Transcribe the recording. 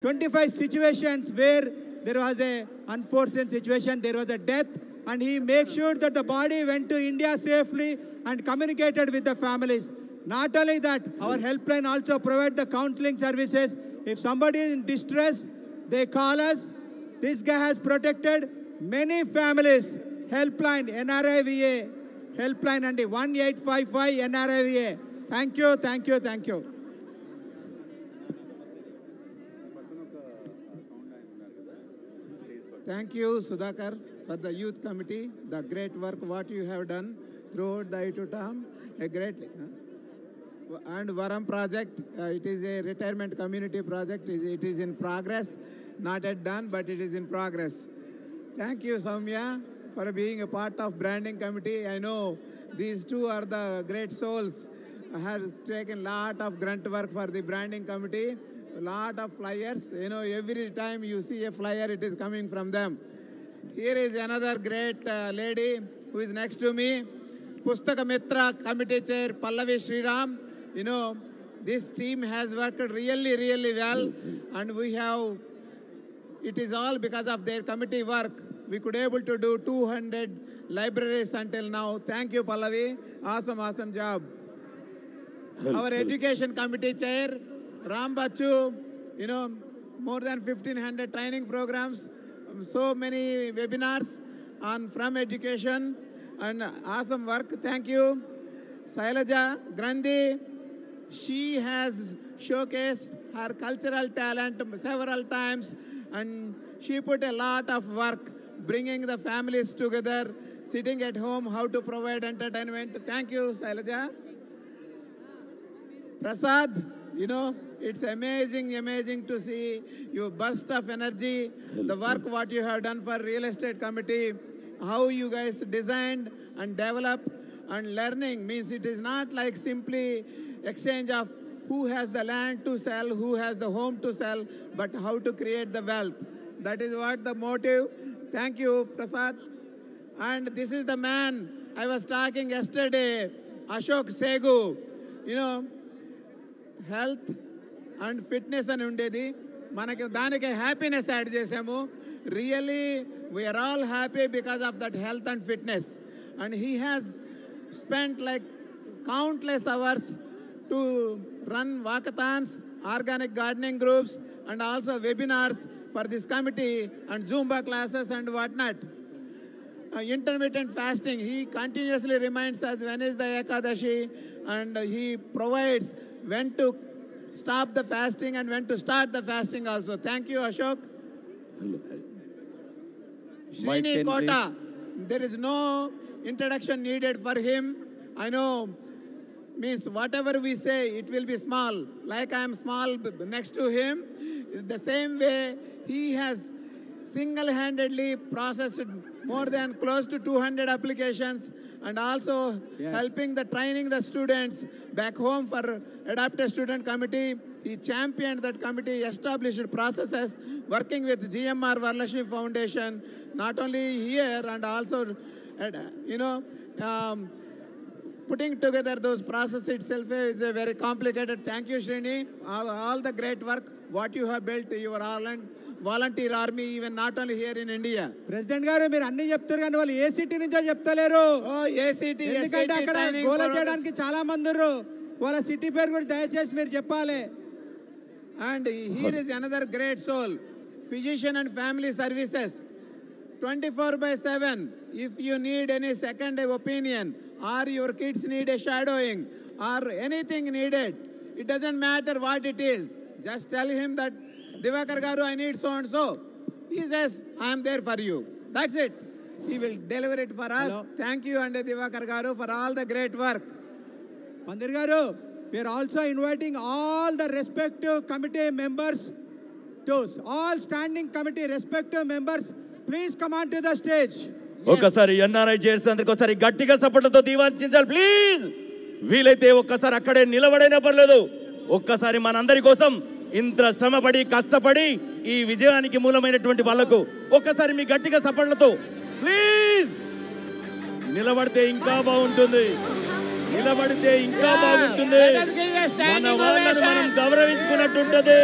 25 situations where there was a unforeseen situation, there was a death, and he made sure that the body went to India safely and communicated with the families. Not only that, our helpline also provide the counseling services. If somebody is in distress, they call us. This guy has protected many families. Helpline, NRIVA, helpline and 1855 NRIVA. Thank you, thank you, thank you. Thank you, Sudhakar, for the youth committee, the great work what you have done throughout the ITU term. A great and Varam project, it is a retirement community project. It is in progress, not yet done, but it is in progress. Thank you, Soumya, for being a part of branding committee. I know these two are the great souls. Has taken lot of grunt work for the branding committee. A lot of flyers. You know, every time you see a flyer, it is coming from them. Here is another great lady who is next to me. Pustaka Mitra Committee Chair Pallavi Sriram. You know, this team has worked really, really well. And we have, it is all because of their committee work. We could able to do 200 libraries until now. Thank you, Pallavi. Awesome, awesome job. Our education committee chair, Ram Bachu, you know, more than 1,500 training programs, so many webinars on from education, and awesome work. Thank you. Sailaja Grandi, she has showcased her cultural talent several times, and she put a lot of work bringing the families together, sitting at home, how to provide entertainment. Thank you, Sailaja. Prasad, you know, it's amazing, amazing to see your burst of energy, the work what you have done for real estate committee, how you guys designed and developed, and learning means it is not like simply exchange of who has the land to sell, who has the home to sell, but how to create the wealth. That is what the motive. Thank you, Prasad. And this is the man I was talking yesterday, Ashok Segu. You know, health and fitness అని ఉండేది మనకి దానికి happiness add చేసాము really we are all happy because of that health and fitness and he has spent like countless hours to run walkathons organic gardening groups and also webinars for this committee and Zumba classes and what not intermittent fasting. He continuously reminds us when is the Ekadashi, and he provides when to stop the fasting and when to start the fasting also. Thank you, Ashok. Srini Kota, there is no introduction needed for him. I know, means whatever we say, it will be small. Like I am small next to him. The same way, he has single-handedly processed more than close to 200 applications and also helping the training the students back home for Adaptive Student Committee. He championed that committee, established processes, working with GMR Varalakshmi Foundation, not only here and also, you know, putting together those processes itself is a very complicated. Thank you, Srini. All the great work, what you have built, your volunteer army, even not only here in India. President garu meer anni cheptaru gaani vallu ACT nuncho cheptaleru. Oh, ACT, endukante akkada gola cheyadaniki chaala mandi unnaru. Valla city peru kuda dayachesi meer cheppale. And here is another great soul, physician and family services, 24/7. If you need any second opinion or your kids need a shadowing or anything needed, it doesn't matter what it is. Just tell him that Divakar Garu, I need so and so. He says, I am there for you. That's it. He will deliver it for us. Hello. Thank you, and Divakar Garu, for all the great work. Mandir Garu, we are also inviting all the respective committee members, all standing committee respective members, please come on to the stage. ఒకసారి NRI చేసేందుకు ఒకసారి గట్టిగా సపోర్ట్తో దీవించాలి please. వీలైతే ఒక్కసారి అక్కడే నిలబడైనా పర్లేదు. ఒక్కసారి మనందరి కోసం ఇంత శ్రమపడి కష్టపడి ఈ విజయానికి మూలమైనటువంటి వాళ్ళకు ఒక్కసారి మీ గట్టిగా సపోర్ట్లతో ప్లీజ్. నిలబడితే ఇంకా బాగుంటుంది, నిలబడితే ఇంకా బాగుంటుంది. మన వాళ్ళను మనం గౌరవించుకున్నట్టుంటది.